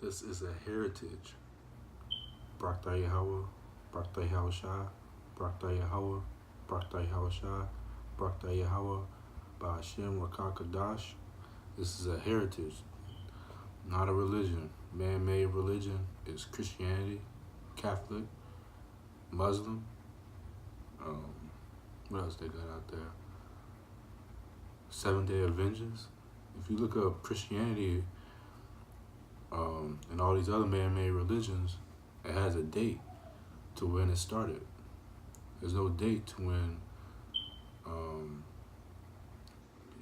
This is a heritage. Brakta Yahweh, Brakta Yahushua, Brakta Yahweh, Brakta Yahushua, Brakta Yahweh, Ba'ashem Rakah Kadash. This is a heritage, not a religion. Man-made religion is Christianity, Catholic, Muslim. What else they got out there? Seventh-day Adventist. If you look up Christianity and all these other man-made religions, it has a date to when it started. There's no date to when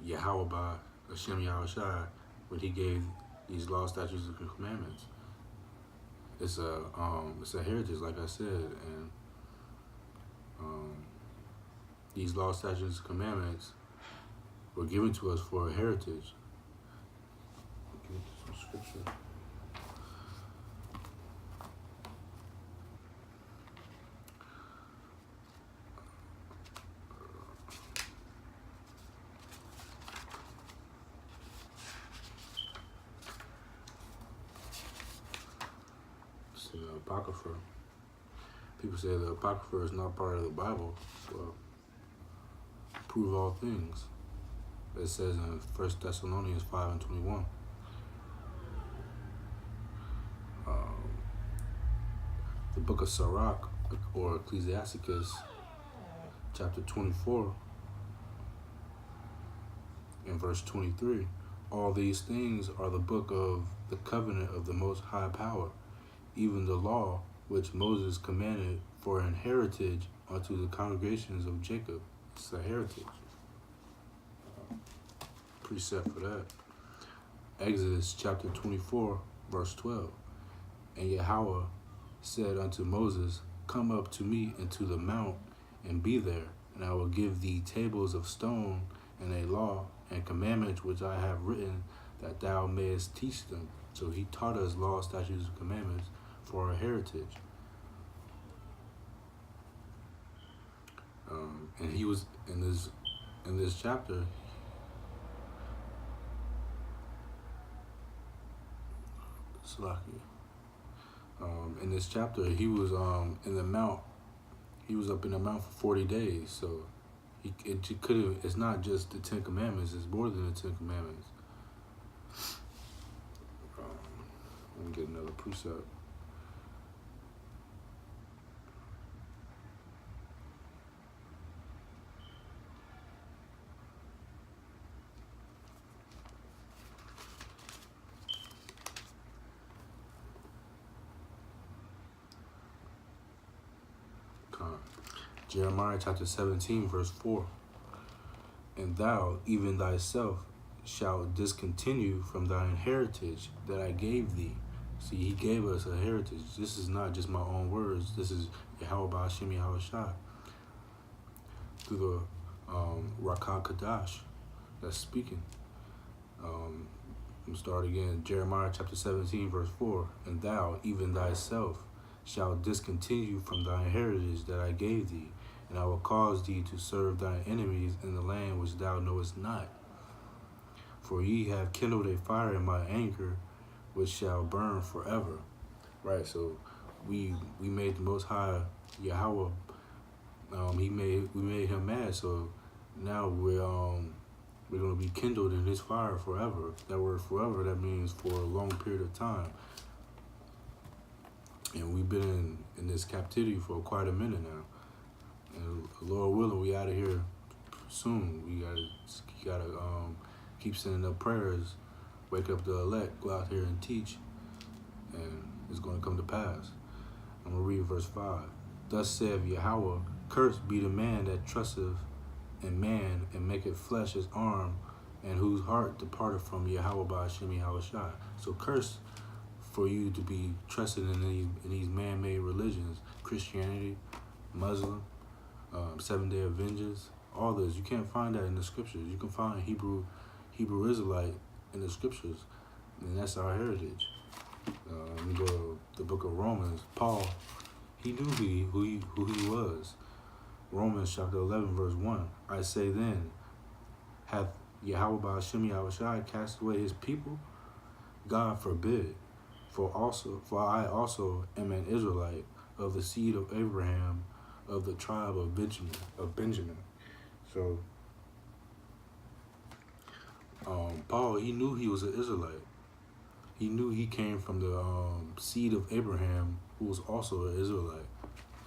Yahweh by Hashem Yahushua, when he gave these laws, statutes, and commandments. It's a heritage, like I said, and these laws, statutes, and commandments were given to us for a heritage. Give me some scripture. It's the Apocrypha. People say the Apocrypha is not part of the Bible. Well, prove all things. It says in 1 Thessalonians 5:21. The book of Sirach, or Ecclesiasticus, chapter 24, in verse 23. All these things are the book of the covenant of the Most High Power, even the law which Moses commanded for an heritage unto the congregations of Jacob. It's a heritage. Precept for that. Exodus chapter 24, verse 12. And Yahweh said unto Moses, Come up to me into the mount, and be there, and I will give thee tables of stone, and a law and commandments which I have written, that thou mayest teach them. So he taught us law, statutes, and commandments for our heritage. And he was in this chapter. In this chapter, he was in the mount. He was up in the mount for 40 days. So it's not just the 10 Commandments. It's more than the 10 Commandments. Let me get another precept. Jeremiah chapter 17, verse 4. And thou, even thyself, shalt discontinue from thine heritage that I gave thee. See, he gave us a heritage. This is not just my own words. This is Yahweh Ba'ashem Yahushua through the Rakah Kadash that's speaking. I'm going to start again. Jeremiah chapter 17, verse 4. And thou, even thyself, shalt discontinue from thine heritage that I gave thee, and I will cause thee to serve thine enemies in the land which thou knowest not. For ye have kindled a fire in my anger, which shall burn forever. Right, so we made the Most High Yahweh. We made him mad. So now we're gonna be kindled in his fire forever. That word forever, that means for a long period of time. And we've been in this captivity for quite a minute now. And Lord willing, we out of here soon. We gotta keep sending up prayers, wake up the elect, go out here and teach, and it's gonna come to pass. I'm gonna read verse 5. Thus saith Yahweh, Cursed be the man that trusteth in man and maketh flesh his arm, and whose heart departed from Yahweh Ba'ashem Yahushua. So cursed for you to be trusted in these man-made religions, Christianity, Muslim, Seventh-day Adventists, all this. You can't find that in the scriptures. You can find Hebrew Israelite in the scriptures, and that's our heritage. We go to the book of Romans. Paul, he knew who he was. Romans chapter 11, verse 1. I say then, hath Yahweh Ba'ashem Yahushua cast away his people? God forbid. For I also am an Israelite of the seed of Abraham, of the tribe of Benjamin. So Paul, he knew he was an Israelite. He knew he came from the seed of Abraham, who was also an Israelite.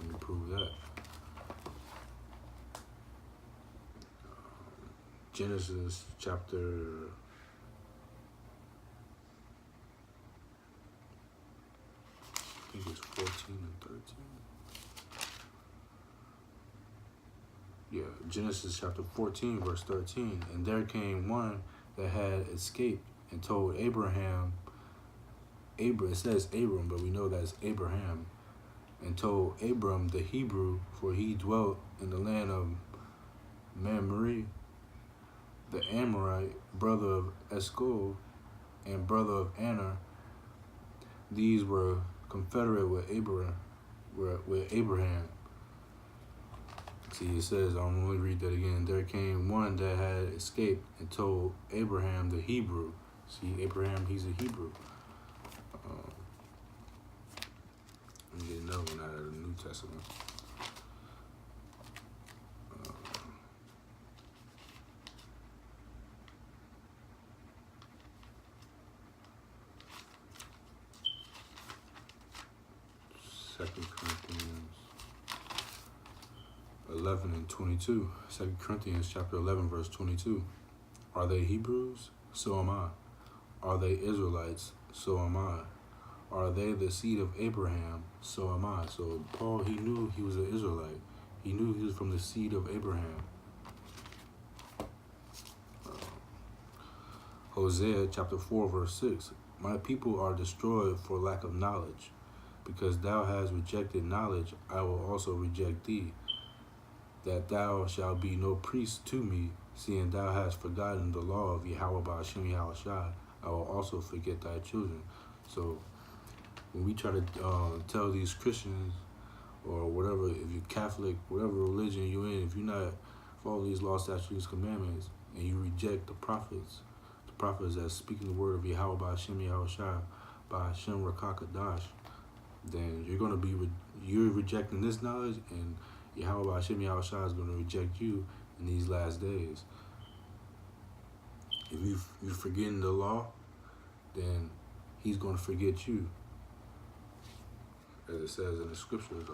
Let me prove that. Genesis chapter 14 and 13. Yeah, Genesis chapter 14, verse 13. And there came one that had escaped and told Abraham, it says Abram, but we know that's Abraham, and told Abram the Hebrew, for he dwelt in the land of Mamre, the Amorite, brother of Eshcol, and brother of Aner. These were confederate with Abraham. See, it says, I'm going to read that again. There came one that had escaped and told Abraham the Hebrew. See, Abraham, he's a Hebrew. Let me get another one out of the New Testament. Second Corinthians 11 and 22. 2 Corinthians chapter 11, verse 22. Are they Hebrews? So am I. Are they Israelites? So am I. Are they the seed of Abraham? So am I. So Paul, he knew he was an Israelite. He knew he was from the seed of Abraham. Hosea chapter 4, verse 6. My people are destroyed for lack of knowledge. Because thou hast rejected knowledge, I will also reject thee, that thou shalt be no priest to me, seeing thou hast forgotten the law of Yahweh Ba'ashem Yahushai, I will also forget thy children. So when we try to tell these Christians, or whatever, if you're Catholic, whatever religion you're in, if you're not following these laws, statutes, commandments, and you reject the prophets that speaking the word of Yahweh Ba'ashem Yahushai, Ba'ashem Rakakadash, then you're going to be, you're rejecting this knowledge, and Yahweh Hashem Yahushua is going to reject you in these last days. If you're forgetting the law, then he's going to forget you. As it says in the scriptures,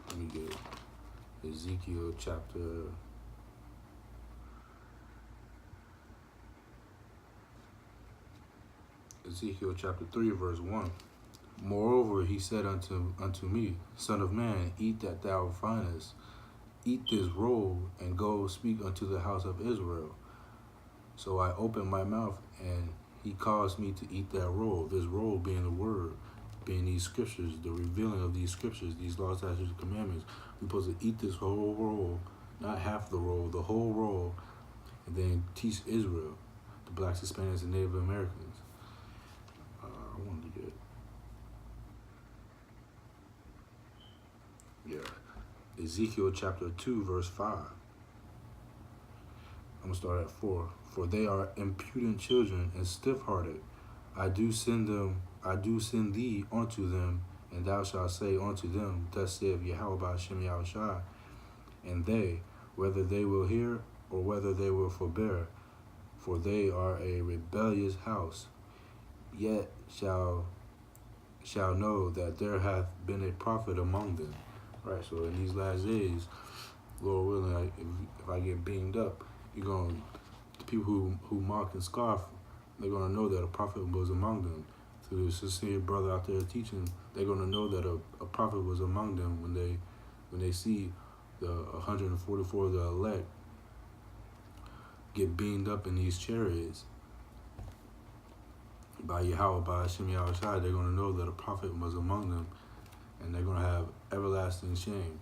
let me get Ezekiel chapter 3, verse 1. Moreover, he said unto me, Son of man, eat that thou findest, eat this roll, and go speak unto the house of Israel. So I opened my mouth, and he caused me to eat that roll, this roll being the word, being these scriptures, the revealing of these scriptures, these laws, statutes, and commandments. We're supposed to eat this whole roll, not half the roll, the whole roll, and then teach Israel, the blacks, Hispanics, and Native Americans. I wanted to get, Ezekiel chapter 2, verse 5. I'm going to start at 4. For they are impudent children and stiff-hearted. I do send thee unto them, and thou shalt say unto them, Thus saith Yahweh Ba'ashem Yahushai, and they, whether they will hear or whether they will forbear, for they are a rebellious house, yet shall know that there hath been a prophet among them. Right, so in these last days, Lord willing, if I get beamed up, the people who mock and scoff, they're going to know that a prophet was among them. To the sincere brother out there teaching, they're going to know that a prophet was among them when they see the 144 of the elect get beamed up in these chariots by Yahweh, by Hashem Yahushai. They're going to know that a prophet was among them, and they're going to have everlasting shame.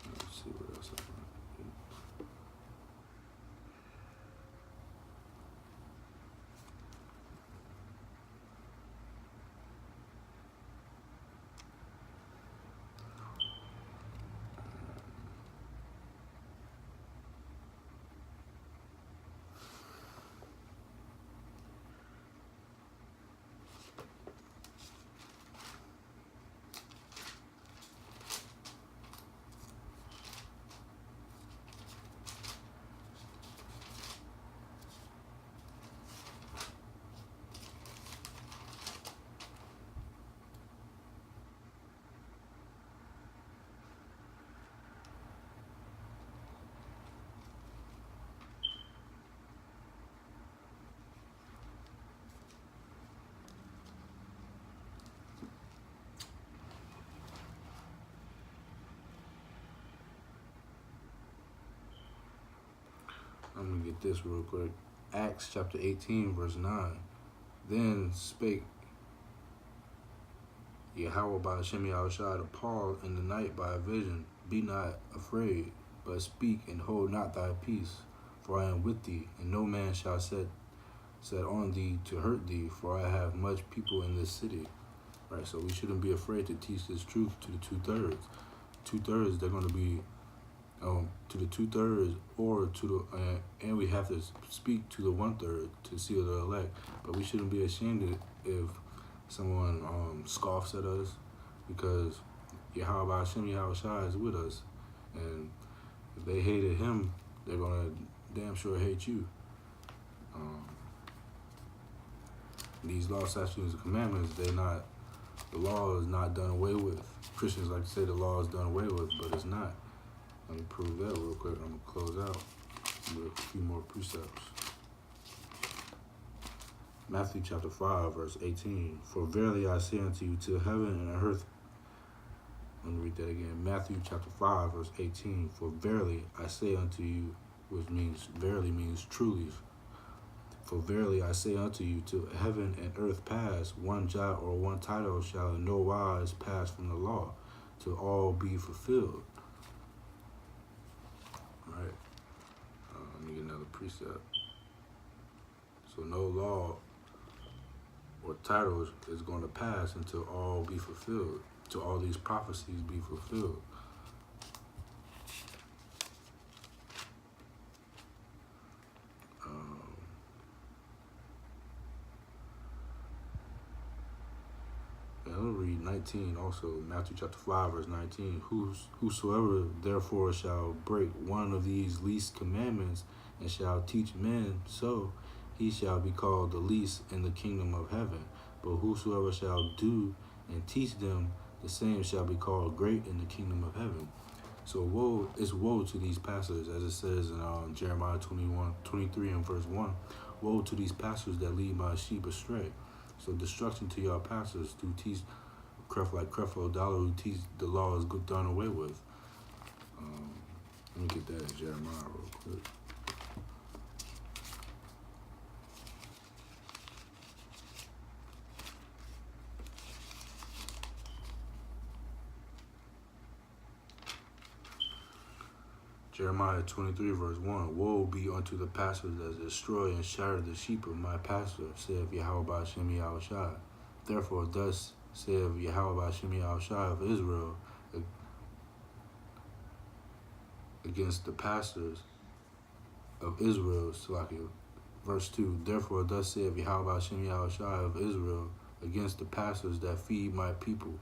Let's see what else I can I'm going to get this real quick. Acts chapter 18, verse 9. Then spake Yahweh by Hashem Yahushua to Paul in the night by a vision, be not afraid, but speak and hold not thy peace, for I am with thee, and no man shall set on thee to hurt thee, for I have much people in this city. Right, so we shouldn't be afraid to teach this truth to the 2/3. 2/3, they're going to be to the 2/3, or to the and we have to speak to the 1/3 to seal the elect. But we shouldn't be ashamed if someone scoffs at us, because Yahweh Hashem Yahushua is with us, and if they hated him, they're gonna damn sure hate you. These laws, statutes, and commandments, the law is not done away with. Christians like to say the law is done away with, but it's not. Let me prove that real quick. I'm gonna close out with a few more precepts. Matthew chapter 5, verse 18. For verily I say unto you, till heaven and earth. Let me read that again. Matthew chapter 5, verse 18. For verily I say unto you, which means verily means truly. For verily I say unto you, till heaven and earth pass, one jot or one tittle shall in no wise pass from the law, till all be fulfilled. All right. Let me get another precept. So no law or title is going to pass until all be fulfilled, till all these prophecies be fulfilled. I'll read 19 also, Matthew chapter 5, verse 19. Whosoever therefore shall break one of these least commandments and shall teach men so, he shall be called the least in the kingdom of heaven. But whosoever shall do and teach them, the same shall be called great in the kingdom of heaven. So woe to these pastors, as it says in Jeremiah 23 and verse 1. Woe to these pastors that lead my sheep astray. So destruction to your pastors who teach like Creflo Dollar, who teach the law is done away with. Let me get that in Jeremiah real quick. Jeremiah 23, verse 1. Woe be unto the pastors that destroy and shatter the sheep of my pastor, saith Yahweh by Hashem Yahushua. Therefore, thus saith Yahweh by Hashem Yahushua of Israel against the pastors of Israel. Verse 2. Therefore, thus saith Yahweh by Hashem Yahushua of Israel against the pastors that feed my people.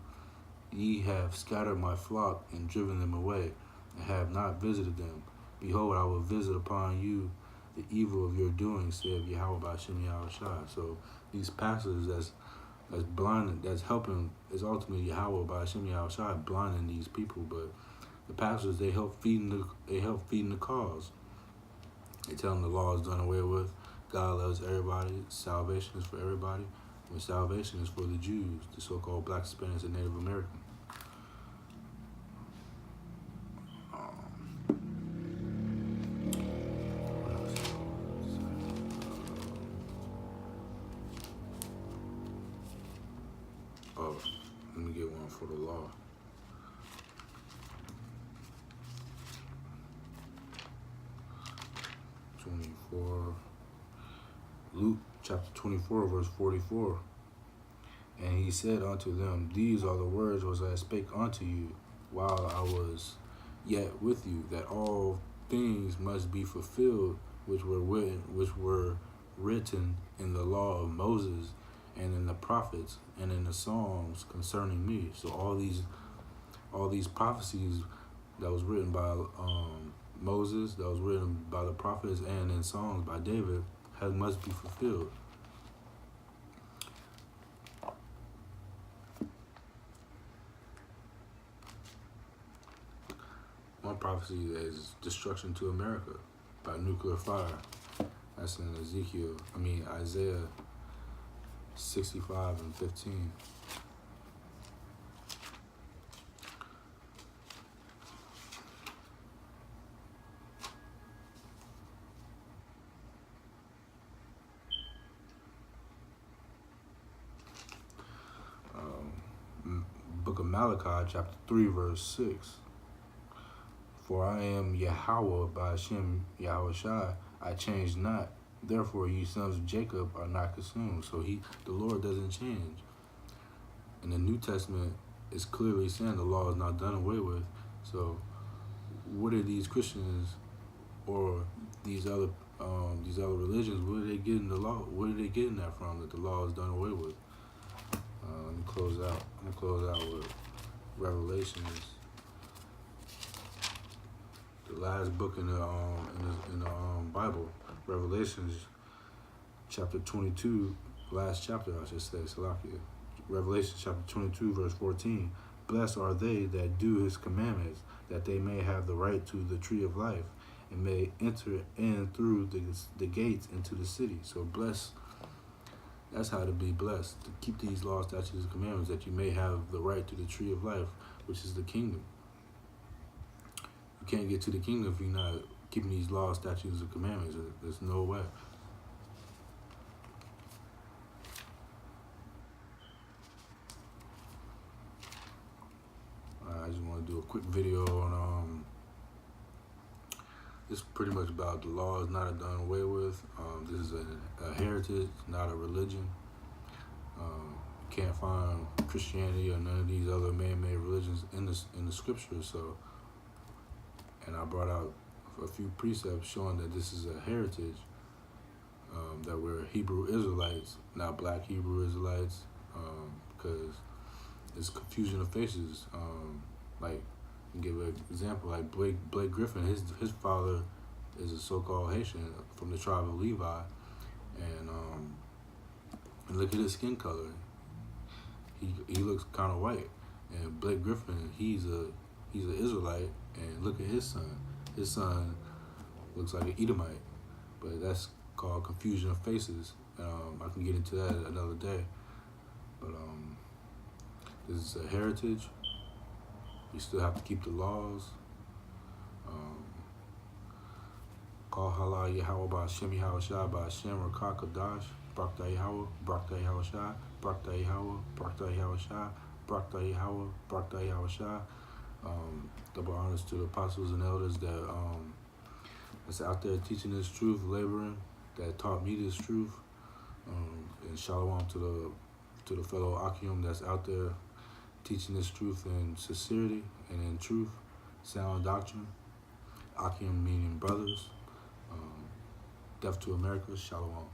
Ye have scattered my flock and driven them away, and have not visited them. Behold, I will visit upon you the evil of your doing, saith Yahweh by Hashem Yahushua. So these pastors that's blinding, that's helping, is ultimately Yahweh by Hashem Yahushua blinding these people. But the pastors, they help feeding the cause. They tell them the law is done away with. God loves everybody. Salvation is for everybody. When salvation is for the Jews, the so-called Black, Hispanics, and Native Americans. Let me get one for the law. Luke chapter 24, verse 44. And he said unto them, these are the words which I spake unto you while I was yet with you, that all things must be fulfilled which were written in the law of Moses and in the prophets and in the Psalms concerning me. So all these prophecies that was written by Moses, that was written by the prophets, and in Psalms by David, must be fulfilled. One prophecy is destruction to America by nuclear fire. That's in Isaiah 65 and 15. book of Malachi, chapter 3, verse 6. For I am Yahweh by Hashem Yahushai, I change not. Therefore, ye sons of Jacob are not consumed. So the Lord doesn't change. And the New Testament is clearly saying the law is not done away with. So, what are these Christians or these other religions? Where are they getting the law? Where are they getting that from? That the law is done away with. Let me close out. I'm gonna close out with Revelations, the last book in the Bible, Revelations, chapter 22, last chapter I should say, Salakia. Revelation chapter 22, verse 14. Blessed are they that do his commandments, that they may have the right to the tree of life, and may enter in through the gates into the city. So blessed, that's how to be blessed, to keep these laws, statutes, and commandments, that you may have the right to the tree of life, which is the kingdom. You can't get to the kingdom if you're not keeping these laws, statutes, and commandments. There's no way. I just want to do a quick video on it's pretty much about the law is not done away with. This is a heritage, not a religion. You can't find Christianity or none of these other man-made religions in the scriptures. So, and I brought out a few precepts showing that this is a heritage, that we're Hebrew Israelites, not black Hebrew Israelites, because it's confusion of faces. Like, give an example, like Blake Griffin, his father is a so-called Haitian from the tribe of Levi, and look at his skin color. He looks kind of white, and Blake Griffin, he's an Israelite, and look at his son. His son looks like an Edomite, but that's called confusion of faces. I can get into that another day, but this is a heritage. You still have to keep the laws. Call halal Yahweh by Hashem Yahushai by Hashem Rakah Kadash, Brakta Yahweh, Brakta Yahushai, Brakta Yahweh, Brakta Yahushai, Brakta Yahweh, Brakta Yahushai. Double honors to the apostles and elders that's out there teaching this truth, laboring, that taught me this truth. And shalom to the fellow Akim that's out there teaching this truth in sincerity and in truth, sound doctrine. Akim meaning brothers. Death to America, shalom.